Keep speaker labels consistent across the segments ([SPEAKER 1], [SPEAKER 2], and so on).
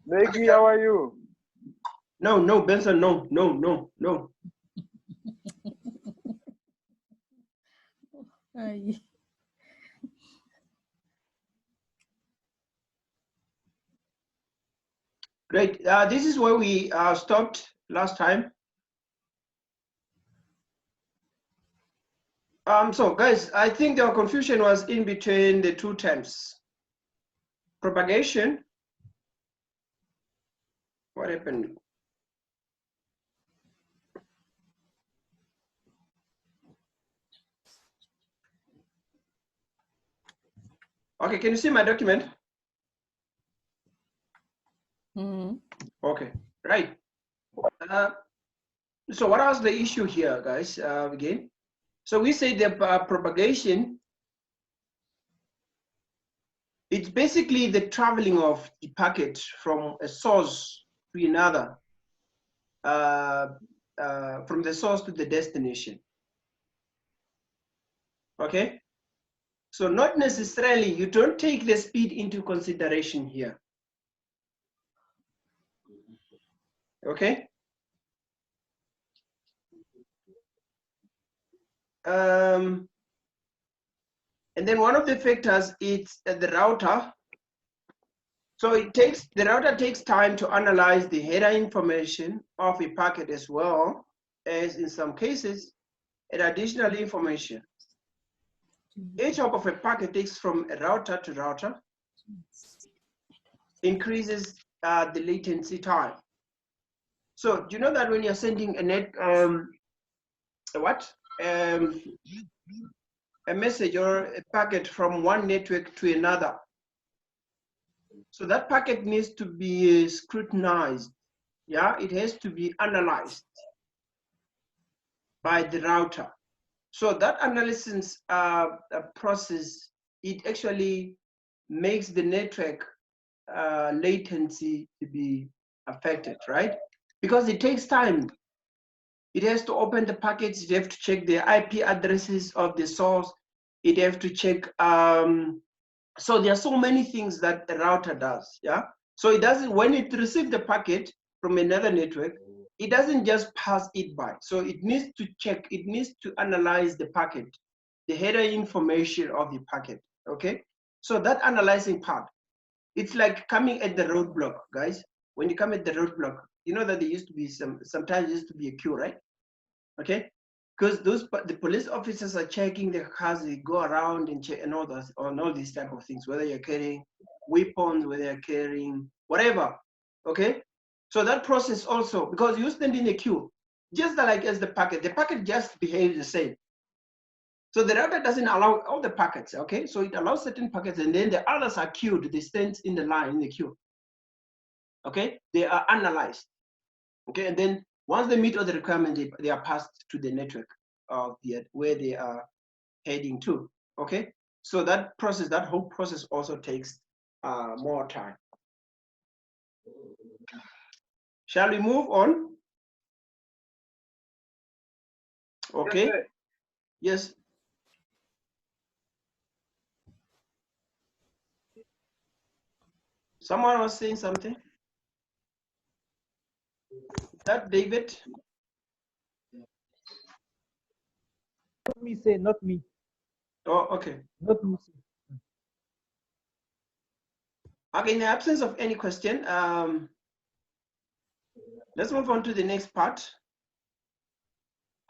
[SPEAKER 1] Maggie, how are you?
[SPEAKER 2] No, Benson, no. Great. This is where we stopped last time. So guys, I think your confusion was in between the two terms. Propagation. What happened? Okay, can you see my document? Okay, right. So what was the issue here, guys, again? So we say the propagation, it's basically the traveling of the packet from a source to another, from the source to the destination. Okay? So not necessarily, you don't take the speed into consideration here. Okay? And then one of the factors is the router. So the router takes time to analyze the header information of a packet as well as in some cases, an additional information. Each hop of a packet takes from a router to router, increases the latency time. So do you know that when you're sending a message or a packet from one network to another, so that packet needs to be scrutinized. Yeah, it has to be analyzed by the router. So that analysis process, it actually makes the network latency to be affected, right? Because it takes time. It has to open the packets, it has to check the IP addresses of the source, it has to check, so there are so many things that the router does, yeah? So it doesn't, when it receives the packet from another network, it doesn't just pass it by. So it needs to check, it needs to analyze the packet, the header information of the packet, okay? So that analyzing part, it's like coming at the roadblock, guys. When you come at the roadblock, you know that there used to be sometimes used to be a queue, right? Okay, because the police officers are checking the cars, they go around and check and all those, on all these type of things, whether you're carrying weapons, whether you're carrying whatever. Okay, so that process also, because you stand in a queue, just like as the packet just behaves the same. So the router doesn't allow all the packets, okay? So it allows certain packets, and then the others are queued, they stand in the line, in the queue. Okay, they are analyzed. Okay, and then once they meet all the requirements, they are passed to the network of where they are heading to. Okay, so that process, that whole process also takes more time. Shall we move on? Okay. Yes. Someone was saying something. Is that David?
[SPEAKER 3] Not me, say, not me.
[SPEAKER 2] Oh, okay.
[SPEAKER 3] Not me.
[SPEAKER 2] Okay, in the absence of any question, let's move on to the next part.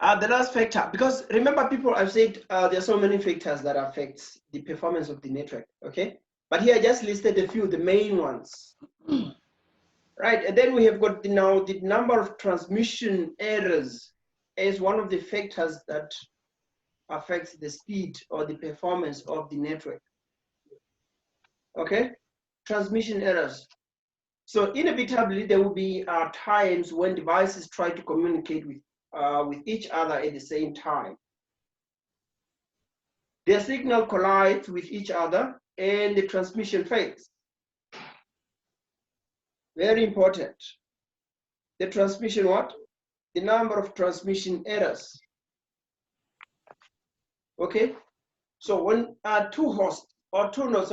[SPEAKER 2] The last factor, because remember, people, I've said there are so many factors that affect the performance of the network, okay? But here I just listed a few, the main ones. Right, and then we have got now the number of transmission errors as one of the factors that affects the speed or the performance of the network. Okay, transmission errors. So inevitably there will be times when devices try to communicate with each other at the same time. Their signal collides with each other and the transmission fails. Very important. The transmission what? The number of transmission errors. Okay, so when two hosts or two nodes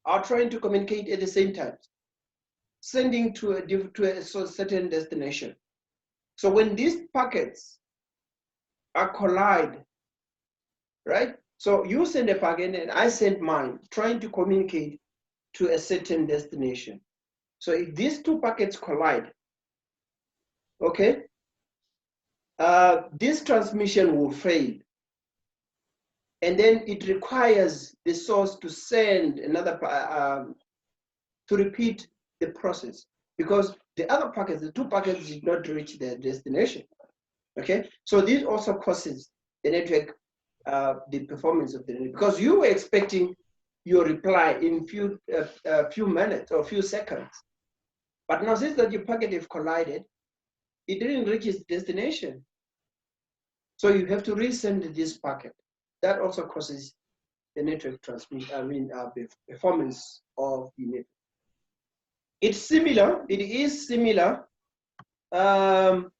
[SPEAKER 2] are trying to communicate at the same time, sending to a certain destination. So when these packets are collide, right? So you send a packet and I send mine, trying to communicate to a certain destination. So if these two packets collide, okay, this transmission will fail. And then it requires the source to send another, to repeat the process, because the other packets, the two packets did not reach their destination, okay? So this also causes the network, the performance of the network, because you were expecting your reply in few minutes or few seconds. But now since that your packet have collided, it didn't reach its destination. So you have to resend this packet. That also causes the network performance of the network. It's similar, it is similar to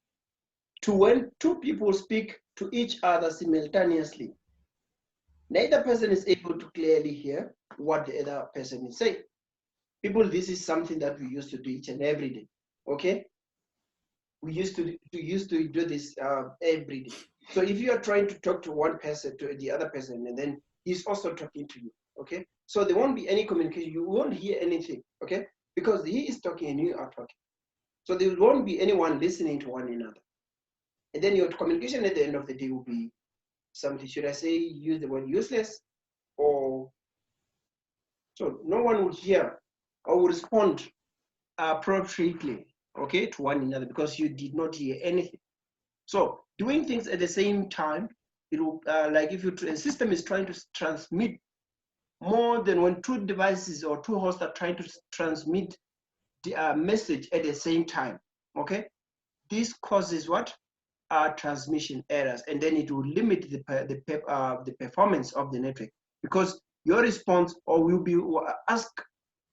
[SPEAKER 2] when two people speak to each other simultaneously. Neither person is able to clearly hear what the other person is saying. People, this is something that we used to do each and every day, okay? We used to do this every day. So if you are trying to talk to one person, to the other person, and then he's also talking to you, okay? So there won't be any communication. You won't hear anything, okay? Because he is talking and you are talking. So there won't be anyone listening to one another. And then your communication at the end of the day will be something, should I say, use the word useless, or so no one will hear or will respond appropriately, okay, to one another, because you did not hear anything. So doing things at the same time, it will, like if a system is trying to transmit more than when two devices or two hosts are trying to transmit the message at the same time, okay? This causes what? Transmission errors, and then it will limit the performance of the network, because your response or will be asked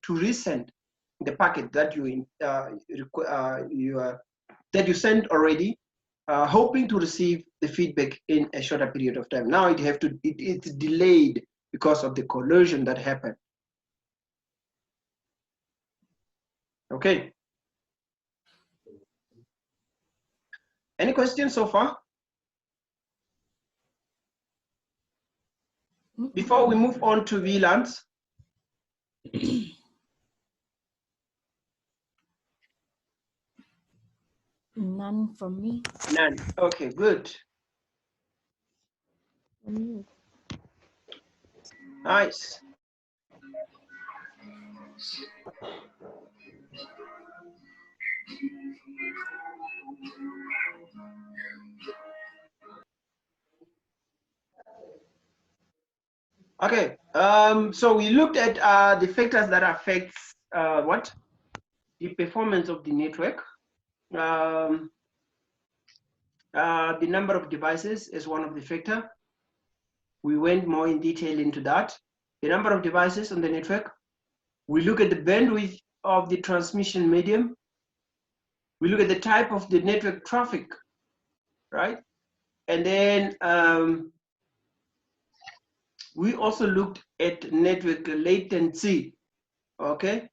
[SPEAKER 2] to resend the packet that that you sent already, hoping to receive the feedback in a shorter period of time. Now it's delayed because of the collision that happened. Okay. Any questions so far? Before we move on to VLANs.
[SPEAKER 1] None from me.
[SPEAKER 2] None. Okay, good. Nice. Okay, so we looked at the factors that affects what? The performance of the network. The number of devices is one of the factor. We went more in detail into that. The number of devices on the network. We look at the bandwidth of the transmission medium. We look at the type of the network traffic, right? And then we also looked at network latency, okay?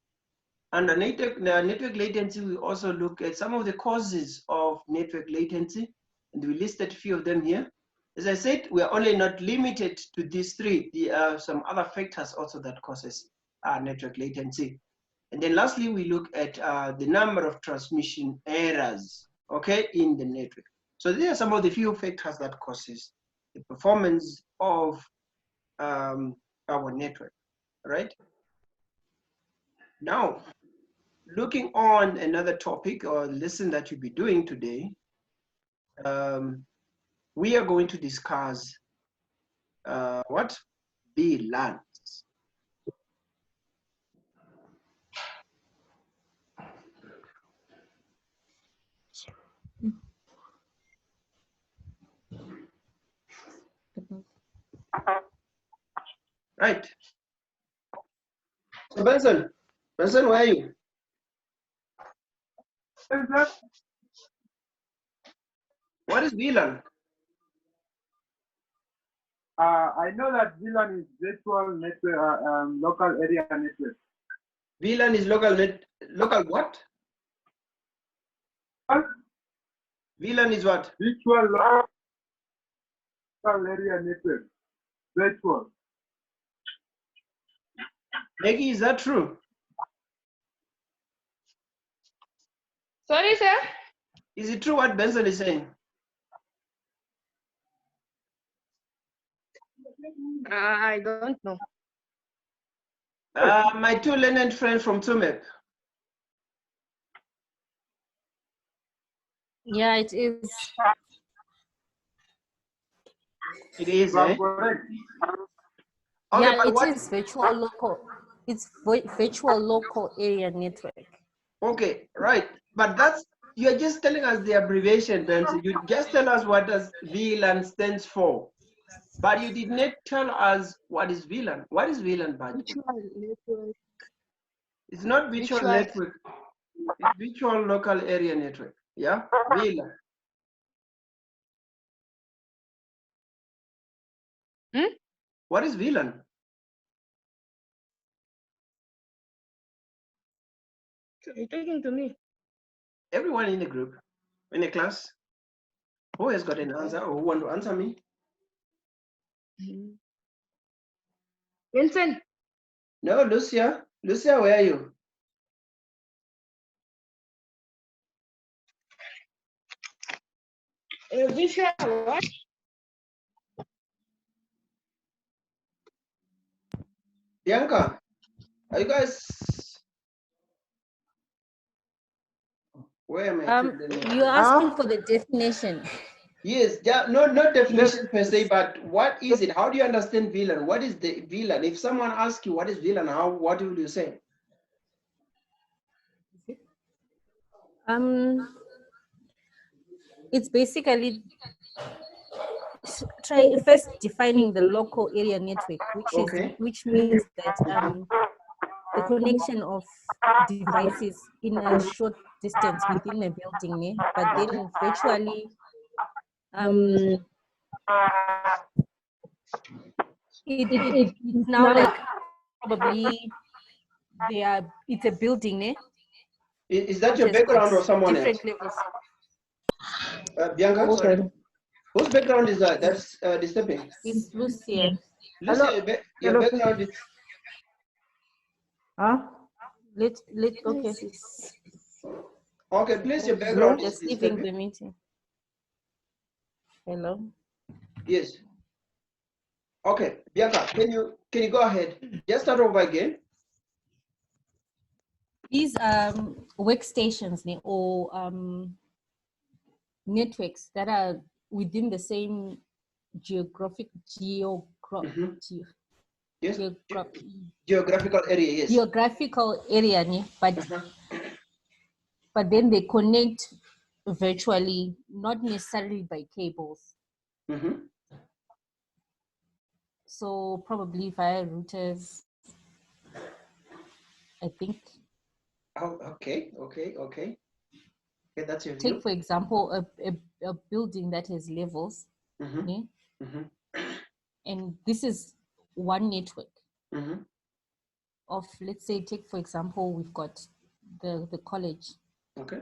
[SPEAKER 2] Under network latency, we also look at some of the causes of network latency, and we listed a few of them here. As I said, we are only not limited to these three. There are some other factors also that causes network latency. And then lastly, we look at the number of transmission errors, okay, in the network. So these are some of the few factors that causes the performance of our network, right? Now, looking on another topic or lesson that you'll be doing today, we are going to discuss what? VLANs. Right. So Benson, where are you? What is VLAN?
[SPEAKER 3] I know that VLAN is virtual network, local area network.
[SPEAKER 2] VLAN is local what? VLAN is what?
[SPEAKER 3] Virtual local area network. Virtual.
[SPEAKER 2] Maggie, is that true?
[SPEAKER 4] Sorry, sir.
[SPEAKER 2] Is it true what Benson is saying?
[SPEAKER 4] I don't know.
[SPEAKER 2] My two learned friends from Tumek.
[SPEAKER 1] Yeah, it is.
[SPEAKER 2] It is,
[SPEAKER 3] You are
[SPEAKER 2] eh?
[SPEAKER 3] correct.
[SPEAKER 2] Okay,
[SPEAKER 1] Yeah,
[SPEAKER 2] but
[SPEAKER 1] it
[SPEAKER 2] what?
[SPEAKER 1] is virtual local. It's virtual local area network.
[SPEAKER 2] Okay, right. But that's, you're just telling us the abbreviation, Benson. You just tell us what does VLAN stands for. But you did not tell us what is VLAN. What is VLAN, by the way?
[SPEAKER 4] Virtual network.
[SPEAKER 2] It's not virtual network. It's virtual local area network. Yeah, VLAN.
[SPEAKER 4] Hmm?
[SPEAKER 2] What is VLAN?
[SPEAKER 4] You're talking to me.
[SPEAKER 2] Everyone in the group, in the class, who has got an answer or who want to answer me?
[SPEAKER 4] Vincent.
[SPEAKER 2] No, Lucia. Lucia, where are you?
[SPEAKER 4] Visual what?
[SPEAKER 2] Bianca, are you guys? Where am I?
[SPEAKER 1] You're asking for the definition.
[SPEAKER 2] Yes, not definition per se, but what is it? How do you understand VLAN? What is the VLAN? If someone asks you what is VLAN, what will you say?
[SPEAKER 1] It's basically first defining the local area network, which means that the connection of devices in a short distance within a building, but then virtually it's now like probably it's a building,
[SPEAKER 2] Is that your background or someone
[SPEAKER 1] different
[SPEAKER 2] else?
[SPEAKER 1] Levels.
[SPEAKER 2] Bianca,
[SPEAKER 1] Okay.
[SPEAKER 2] Whose background is that? That's disturbing.
[SPEAKER 1] It's Lucia.
[SPEAKER 2] Lucia, your background is.
[SPEAKER 3] Huh?
[SPEAKER 1] Okay.
[SPEAKER 2] Okay, please, your background is
[SPEAKER 1] Just leaving the
[SPEAKER 2] disturbing.
[SPEAKER 1] meeting. Hello.
[SPEAKER 2] Yes. Okay, Bianca, can you go ahead? Just start over again.
[SPEAKER 1] These workstations or networks that are within the same geographical
[SPEAKER 2] area, yes.
[SPEAKER 1] Geographical area, but then they connect virtually, not necessarily by cables. So probably via routers, I think.
[SPEAKER 2] Oh, okay. That's your view.
[SPEAKER 1] Take, for example, a building that has levels, and this is one network of, let's say, take, for example, we've got the college.
[SPEAKER 2] Okay.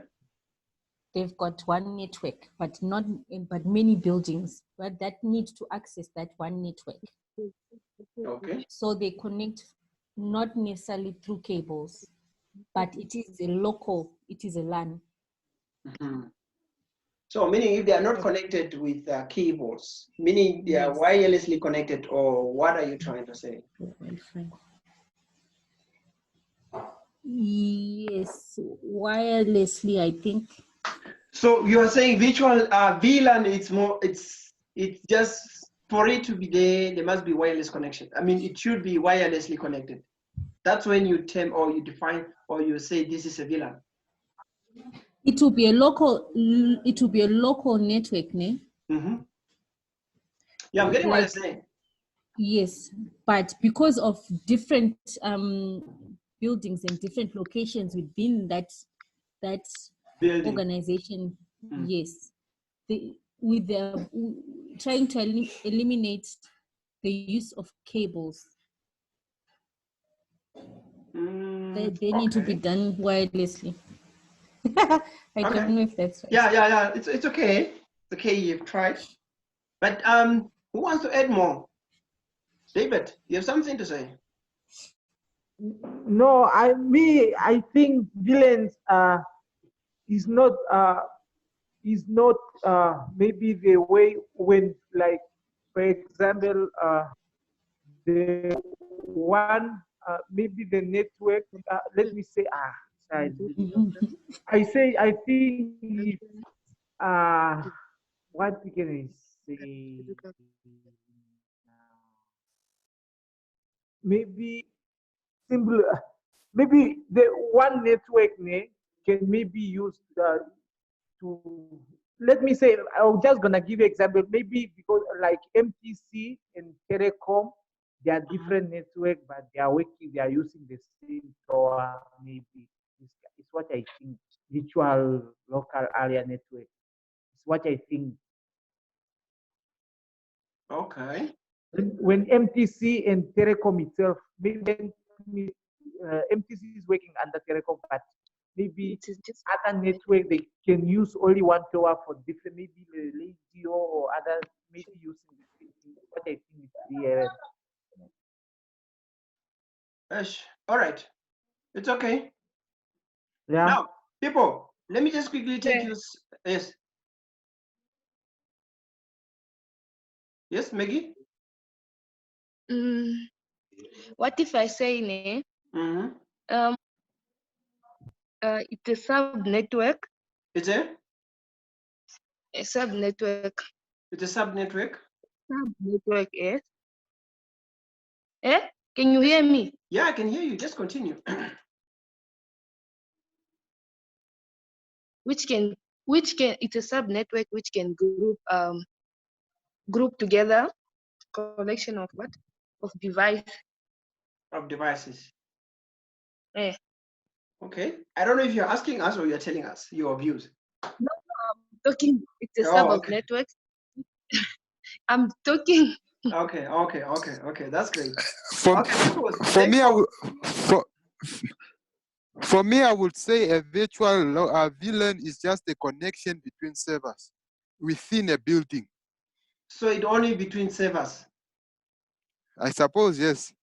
[SPEAKER 1] They've got one network, but many buildings, but that need to access that one network.
[SPEAKER 2] Okay.
[SPEAKER 1] So they connect not necessarily through cables, but it is a LAN.
[SPEAKER 2] So meaning if they are not connected with cables, meaning they are wirelessly connected, or what are you trying to say?
[SPEAKER 1] Yes, wirelessly, I think.
[SPEAKER 2] So you are saying virtual VLAN, it's just for it to be there must be wireless connection. I mean, it should be wirelessly connected. That's when you term or you define or you say this is a VLAN.
[SPEAKER 1] It will be a local network, ne?
[SPEAKER 2] Yeah, I'm getting what you're saying.
[SPEAKER 1] Yes, but because of different buildings and different locations within that
[SPEAKER 2] building
[SPEAKER 1] organization, yes, trying to eliminate the use of cables. They need to be done wirelessly. I don't know if that's right.
[SPEAKER 2] Yeah. It's okay. It's okay. You've tried. But who wants to add more? David, you have something to say?
[SPEAKER 3] No, I think villains is not maybe the way when, like, for example, the one maybe the network, let me say, I think if, what can I say, maybe simple, maybe the one network can maybe use to, let me say, I'm just gonna give you example, maybe because like MTC and Telecom, they are different network, but they are working, they are using the same tower, maybe. It's what I think, virtual local area network. It's what I think.
[SPEAKER 2] Okay.
[SPEAKER 3] When MTC and Telecom itself, maybe MTC is working under Telecom, but maybe other network, they can use only one tower for different, maybe the radio or other, maybe using the same thing. What I think is the
[SPEAKER 2] All right. It's okay.
[SPEAKER 3] yeah.
[SPEAKER 2] Now, people, let me just quickly take you. Yes. Yes, Maggie?
[SPEAKER 4] What if I say, it's a sub network?
[SPEAKER 2] It's a
[SPEAKER 4] sub network.
[SPEAKER 2] It's a sub network.
[SPEAKER 4] Sub network, yes. Can you hear me?
[SPEAKER 2] Yeah, I can hear you. Just continue.
[SPEAKER 4] Which can it's a sub network which can group together collection of what? Of
[SPEAKER 2] devices.
[SPEAKER 4] Yeah.
[SPEAKER 2] Okay. I don't know if you're asking us or you're telling us your views.
[SPEAKER 4] No, I'm talking. It's a sub of networks. I'm talking.
[SPEAKER 2] Okay. That's great.
[SPEAKER 5] For me, I would say a virtual VLAN is just a connection between servers within a building.
[SPEAKER 2] So it only between servers?
[SPEAKER 5] I suppose, yes.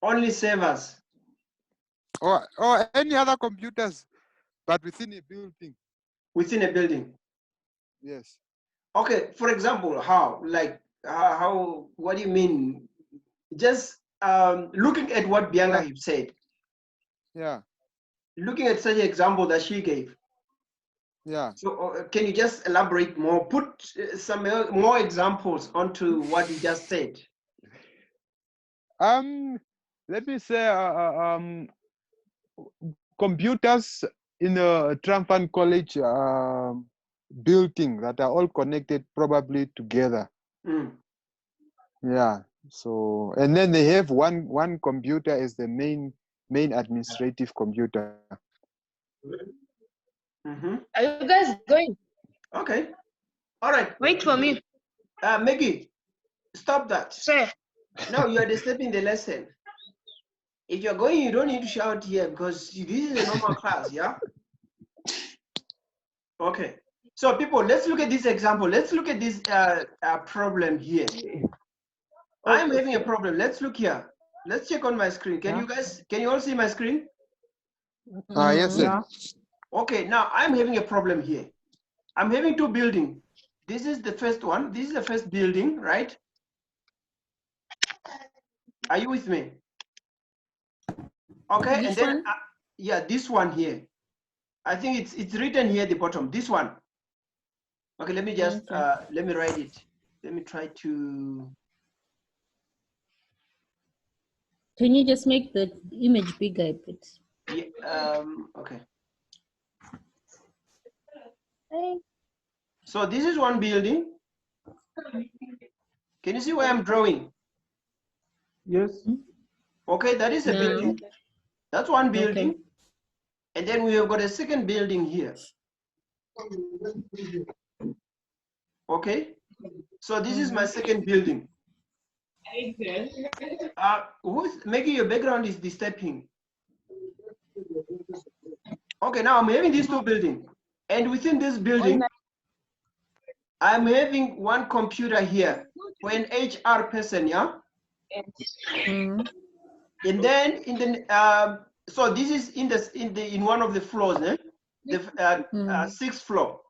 [SPEAKER 2] Only servers?
[SPEAKER 5] Or any other computers, but within a building.
[SPEAKER 2] Within a building?
[SPEAKER 5] Yes.
[SPEAKER 2] Okay, for example, how? Like, how, what do you mean? Just looking at what Bianca said.
[SPEAKER 5] Yeah.
[SPEAKER 2] Looking at such an example that she gave.
[SPEAKER 5] Yeah.
[SPEAKER 2] So can you just elaborate more? Put some more examples onto what you just said.
[SPEAKER 5] Let me say, computers in a Trampan College building that are all connected probably together. Yeah. So, and then they have one computer as the main administrative computer.
[SPEAKER 4] Are you guys going?
[SPEAKER 2] Okay. All right.
[SPEAKER 4] Wait for me.
[SPEAKER 2] Maggie, stop that.
[SPEAKER 4] Sir.
[SPEAKER 2] No, you are disturbing the lesson. If you're going, you don't need to shout here because this is a normal class, yeah? Okay. So people, let's look at this example. Let's look at this problem here. I'm having a problem. Let's look here. Let's check on my screen. Can you all see my screen?
[SPEAKER 5] Yes, sir.
[SPEAKER 3] Yeah.
[SPEAKER 2] Okay, now I'm having a problem here. I'm having two buildings. This is the first one. This is the first building, right? Are you with me? Okay,
[SPEAKER 1] Which
[SPEAKER 2] and then
[SPEAKER 1] one?
[SPEAKER 2] yeah, this one here. I think it's written here at the bottom. This one. Okay, let me just let me write it. Let me try to.
[SPEAKER 1] Can you just make the image bigger a bit?
[SPEAKER 2] Yeah. Okay. So this is one building. Can you see where I'm drawing?
[SPEAKER 3] Yes.
[SPEAKER 2] Okay, that is a building. That's one building.
[SPEAKER 1] Okay.
[SPEAKER 2] And then we have got a second building here. Okay. So this is my second building. Who's making your background is disturbing? Okay, now I'm having these two buildings, and within this building, I'm having one computer here for an HR person, yeah. And then in the so this is in one of the floors, eh? The 6th floor,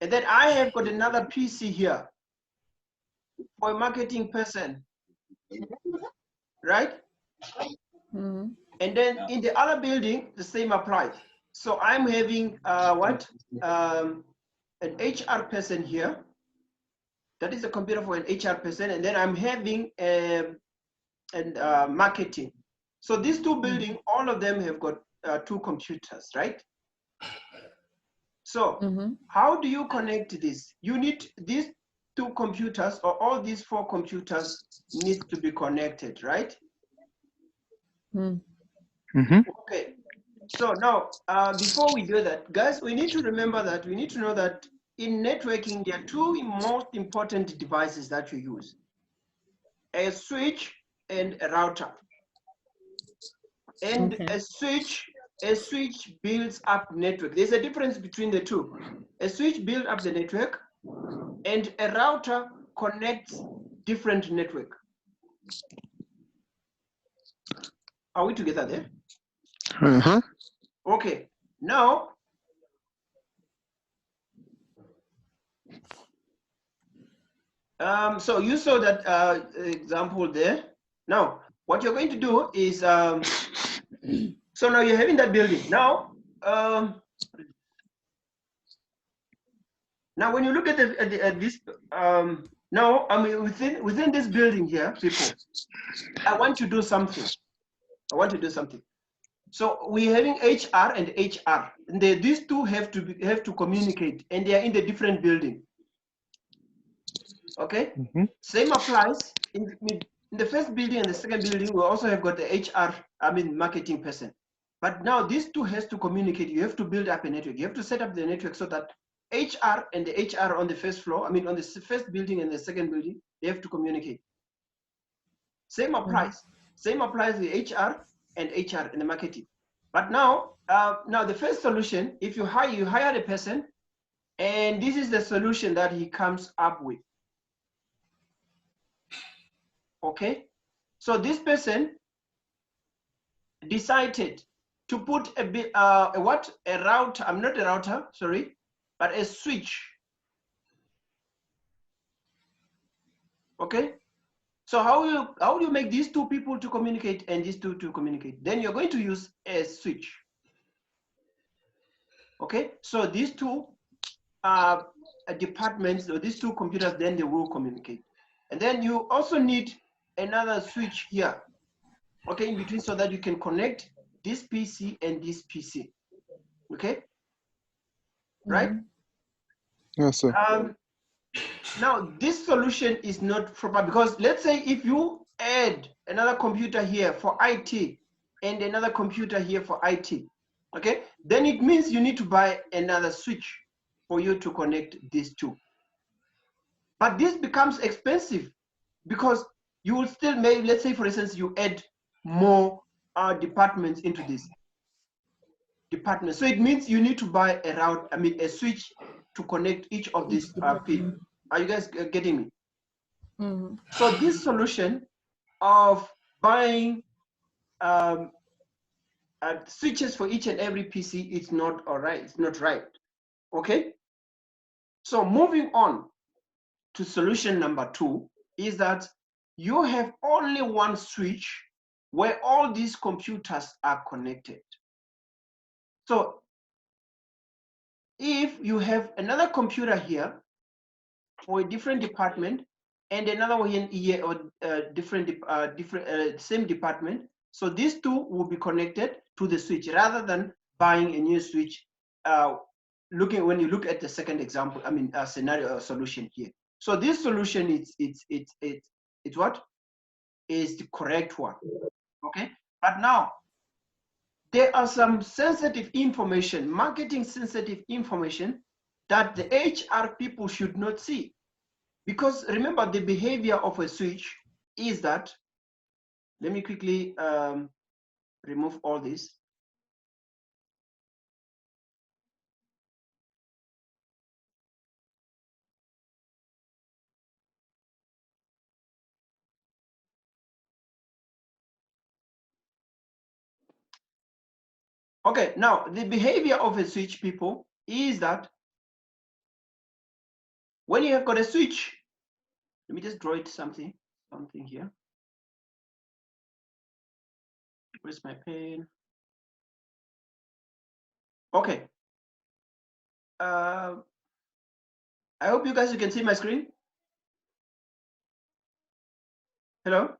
[SPEAKER 2] and then I have got another PC here for a marketing person, right? And then in the other building, the same applies. So I'm having an HR person here. That is a computer for an HR person, and then I'm having marketing. So these two buildings, all of them have got two computers, right? So how do you connect this? You need these two computers, or all these 4 computers need to be connected, right? Okay. So now, before we do that, guys, we need to remember that we need to know that in networking, there are 2 most important devices that you use: a switch and a router. And a switch builds up network. There's a difference between the two. A switch builds up the network, and a router connects different network. Are we together there? Okay. Now, so you saw that example there. Now, what you're going to do is, so now you're having that building. Now, now when you look at this, now I mean within this building here, people, I want to do something. I want to do something. So we're having HR and HR, and these two have to communicate, and they are in the different building. Okay. Same applies in the first building and the second building. We also have got the HR, I mean marketing person. But now these two has to communicate. You have to build up a network. You have to set up the network so that HR and the HR on the first floor, I mean on the first building and the second building, they have to communicate. Same applies. Same applies to HR and HR in the marketing. But now, now the first solution, if you hire the person, and this is the solution that he comes up with. Okay, so this person decided to put a router. I'm not a router, sorry, but a switch. Okay, so how do you make these two people to communicate and these two to communicate? Then you're going to use a switch. Okay, so these two departments, or these two computers, then they will communicate. And then you also need another switch here, okay, in between, so that you can connect this PC and this PC. Okay, right?
[SPEAKER 5] Yes, sir.
[SPEAKER 2] Now this solution is not proper, because let's say if you add another computer here for IT and another computer here for IT, okay, then it means you need to buy another switch for you to connect these two. But this becomes expensive, because you will still make, let's say for instance, you add more departments into this department. So it means you need to buy a switch to connect each of these pins. Are you guys getting me? So this solution of buying switches for each and every PC is not all right. It's not right. Okay. So moving on to solution number 2 is that you have only one switch where all these computers are connected. So if you have another computer here for a different department and another one here or same department, so these two will be connected to the switch rather than buying a new switch. When you look at the second example, I mean scenario or solution here. So this solution it's what is the correct one. Okay, but now there are some sensitive information, marketing sensitive information, that the HR people should not see. Because remember, the behavior of a switch is that, let me quickly remove all this. Okay, now the behavior of a switch, people, is that when you have got a switch, let me just draw it something here. Where's my pen? Okay. I hope you guys, you can see my screen. Hello?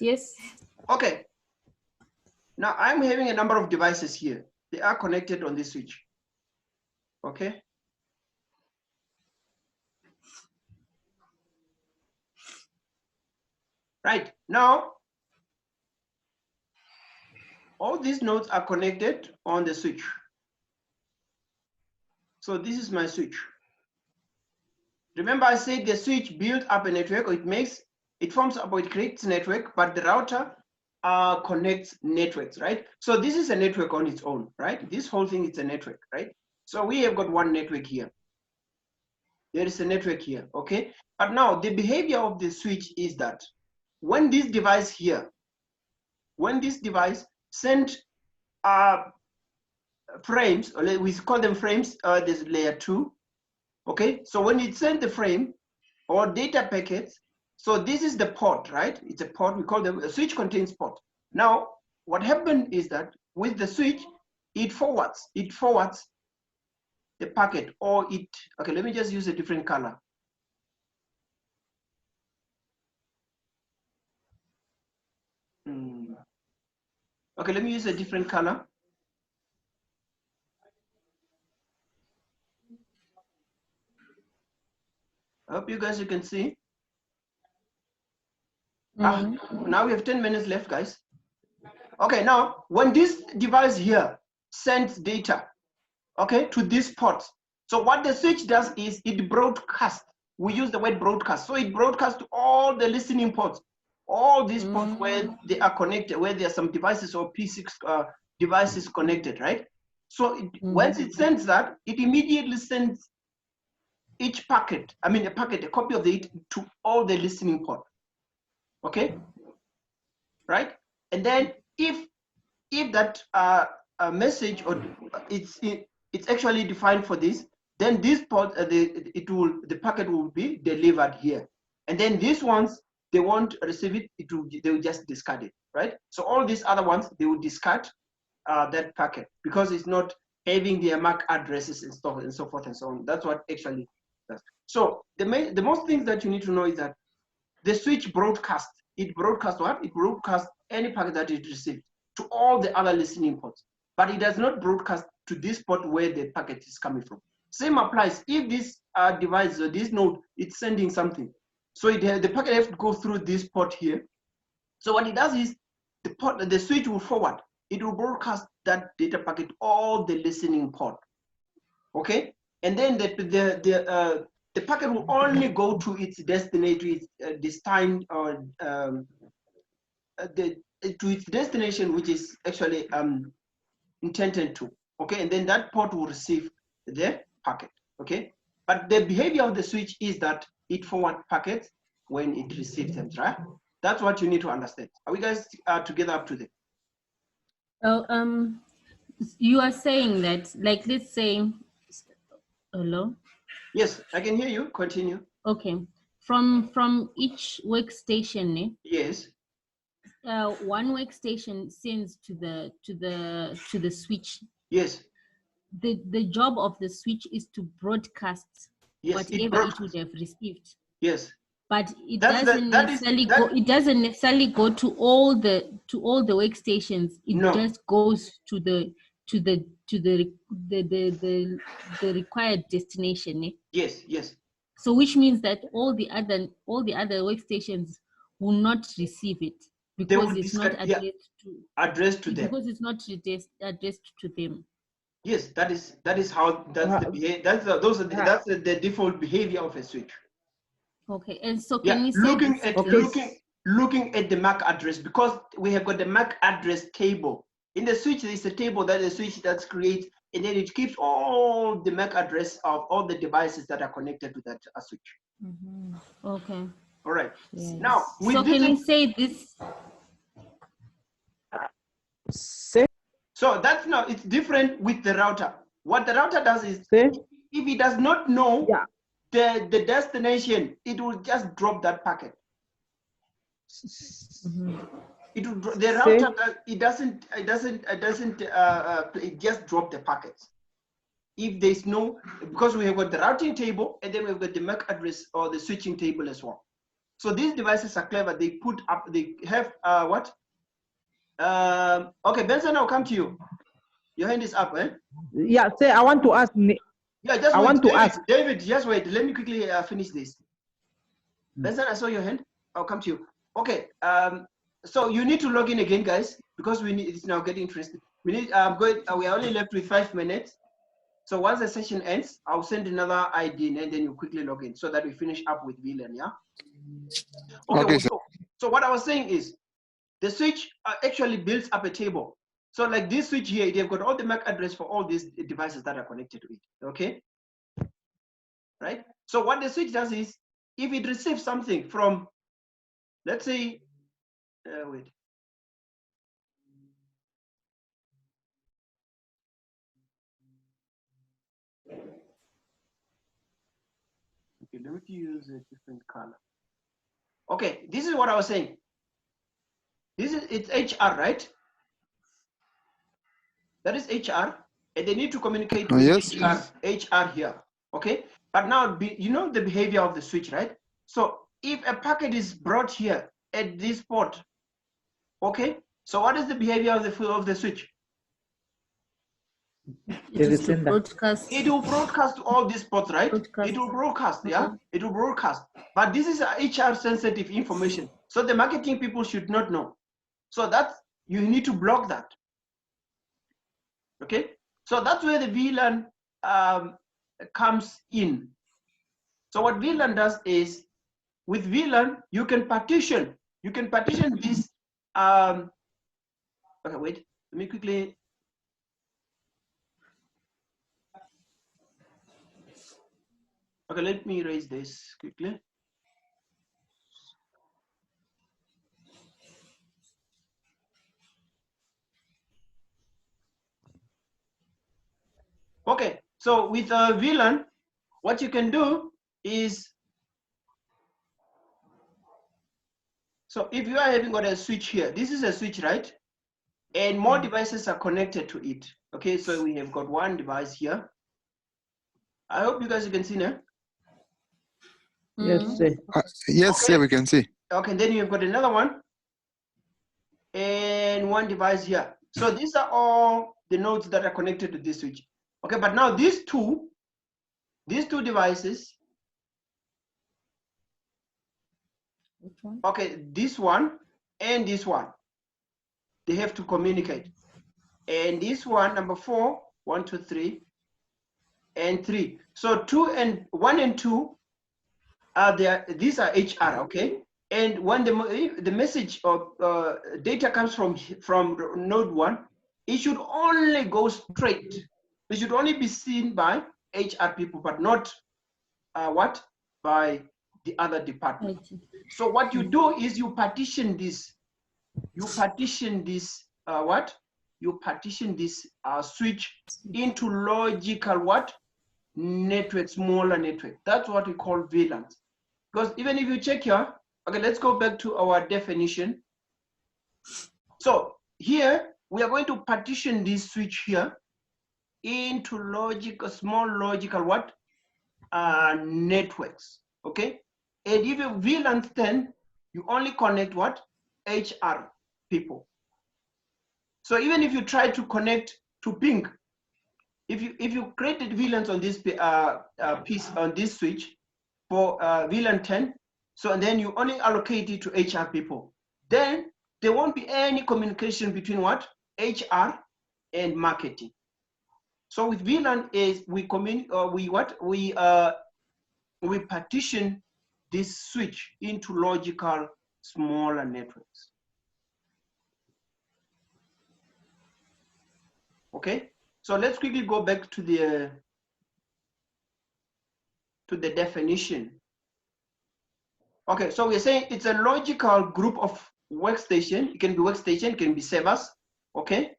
[SPEAKER 1] Yes.
[SPEAKER 2] Okay. Now I'm having a number of devices here. They are connected on this switch. Okay. Right. Now, all these nodes are connected on the switch. So this is my switch. Remember I said the switch builds up a network, or it forms up, or it creates a network, but the router connects networks, right? So this is a network on its own, right? This whole thing is a network, right? So we have got one network here. There is a network here, okay? But now the behavior of the switch is that when this device here, when this device sent frames, or we call them frames, this layer 2, okay? So when it sent the frame or data packets, so this is the port, right? It's a port, we call them, a switch contains port. Now, what happened is that with the switch, it forwards the packet, or it, okay, let me just use a different color. Okay, let me use a different color. I hope you guys, you can see. Now we have 10 minutes left, guys. Okay, now when this device here sends data, okay, to this port, so what the switch does is it broadcasts. We use the word broadcast. So it broadcasts to all the listening ports, all these ports where they are connected, where there are some devices or P6 devices connected, right? So once it sends that, it immediately sends each packet, a copy of it to all the listening port. Okay, right? And then if that message, or it's actually defined for this, then this port, the packet will be delivered here, and then these ones, they won't receive it. They will just discard it, right? So all these other ones, they will discard that packet because it's not having their MAC addresses and stuff and so forth and so on. That's what actually does. So the most things that you need to know is that the switch broadcasts. It broadcasts what? It broadcasts any packet that it received to all the other listening ports, but it does not broadcast to this port where the packet is coming from. Same applies if this device or this node is sending something. So the packet has to go through this port here. So what it does is the switch will forward. It will broadcast that data packet all the listening port. Okay, and then the packet will only go to its destination, destined, or to its destination, which is actually intended to. Okay, and then that port will receive the packet. Okay, but the behavior of the switch is that it forward packets when it receives them, right? That's what you need to understand. Are we guys together up to
[SPEAKER 1] Oh, you are saying that, like, let's say, hello?
[SPEAKER 2] Yes, I can hear you. Continue.
[SPEAKER 1] Okay, from each workstation,
[SPEAKER 2] Yes.
[SPEAKER 1] One workstation sends to the switch.
[SPEAKER 2] Yes.
[SPEAKER 1] The job of the switch is to broadcast whatever it would have received.
[SPEAKER 2] Yes.
[SPEAKER 1] But it doesn't necessarily go to all the workstations. It just goes to the required destination.
[SPEAKER 2] Yes, yes.
[SPEAKER 1] So which means that all the other workstations will not receive it because it's not addressed to them. Because it's not addressed to them.
[SPEAKER 2] Yes, that is how that's the behavior. That's the default behavior of a switch.
[SPEAKER 1] Okay, and so
[SPEAKER 2] Yeah,
[SPEAKER 1] can we say
[SPEAKER 2] looking
[SPEAKER 1] this
[SPEAKER 2] at looking at the MAC address, because we have got the MAC address table. In the switch, there is a table that the switch that's creates, and then it keeps all the MAC address of all the devices that are connected to that switch.
[SPEAKER 1] Okay.
[SPEAKER 2] All right.
[SPEAKER 1] Yes.
[SPEAKER 2] Now,
[SPEAKER 1] So can we say this?
[SPEAKER 2] So that's now, it's different with the router. What the router does is, if it does not know the destination, it will just drop that packet. It will, the router it just drop the packets. If there's no, because we have got the routing table and then we've got the MAC address or the switching table as well. So these devices are clever. They put up, they have what? Okay, Benson, I'll come to you. Your hand is up, eh?
[SPEAKER 3] Yeah, say I want to ask.
[SPEAKER 2] Yeah, just
[SPEAKER 3] I
[SPEAKER 2] wait.
[SPEAKER 3] want to ask.
[SPEAKER 2] David, just wait. Let me quickly finish this. Benson, I saw your hand. I'll come to you. Okay. So you need to log in again, guys, because we need. It's now getting interesting. We need. We are only left with 5 minutes. So once the session ends, I'll send another ID and then you quickly log in so that we finish up with VLAN. Yeah. Okay. So what I was saying is, the switch actually builds up a table. So like this switch here, they've got all the MAC address for all these devices that are connected to it. Okay. Right. So what the switch does is, if it receives something from, let's say, wait. Okay, let me use a different color. Okay, this is what I was saying. It's HR, right? That is HR, and they need to communicate with HR here. Okay, but now you know the behavior of the switch, right? So if a packet is brought here at this port, okay, so what is the behavior of the switch?
[SPEAKER 1] It is to broadcast.
[SPEAKER 2] It will broadcast to all these ports, right? It will broadcast, yeah? It will broadcast. But this is HR sensitive information. So the marketing people should not know. So that's, you need to block that. Okay? So that's where the VLAN comes in. So what VLAN does is, with VLAN, you can partition this. Okay, wait, let me quickly. Okay, let me erase this quickly. Okay, so with VLAN, what you can do is, so if you are having got a switch here, this is a switch, right? And more devices are connected to it. Okay, so we have got one device here. I hope you guys can see now.
[SPEAKER 3] Yes, sir.
[SPEAKER 5] Yes,
[SPEAKER 2] okay.
[SPEAKER 5] Sir, we can see.
[SPEAKER 2] Okay, then you've got another one and one device here. So these are all the nodes that are connected to this switch. Okay, but now these two devices, okay, this one and this one, they have to communicate. And this one, number 4, 1, 2, 3, and 3. So 1 and 2 are there. These are HR, okay. And when the message of data comes from node 1, it should only go straight. It should only be seen by HR people, but not by the other department. So what you do is you partition this. You partition this You partition this switch into logical network, smaller network. That's what we call VLANs. Because even if you check here, okay, let's go back to our definition. So here we are going to partition this switch here into small logical networks. Okay, and if you VLANs, then you only connect HR people. So even if you try to connect to ping, if you created VLANs on this piece on this switch for VLAN 10, so and then you only allocate it to HR people, then there won't be any communication between HR and marketing. So with VLAN is we partition this switch into logical smaller networks. Okay, so let's quickly go back to the definition. Okay, so we're saying it's a logical group of workstation. It can be workstation, it can be servers. Okay,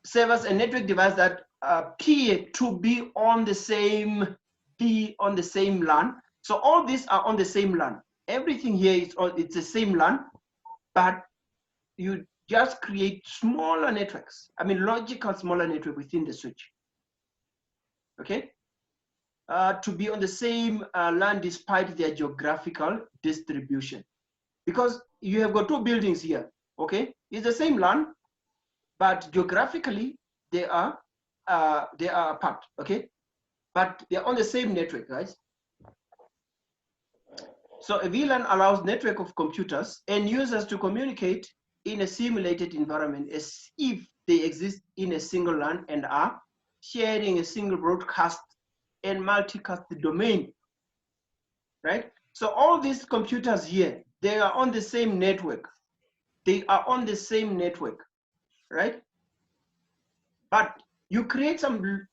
[SPEAKER 2] servers and network device that appear to be on the same LAN. So all these are on the same LAN. Everything here is it's the same LAN, but you just create smaller networks. I mean, logical smaller network within the switch. Okay, to be on the same LAN despite their geographical distribution, because you have got two buildings here. Okay, it's the same LAN, but geographically they are apart. Okay, but they're on the same network, guys. So a VLAN allows network of computers and users to communicate in a simulated environment as if they exist in a single LAN and are sharing a single broadcast and multicast domain, right? So all these computers here, they are on the same network. They are on the same network, right? But you create some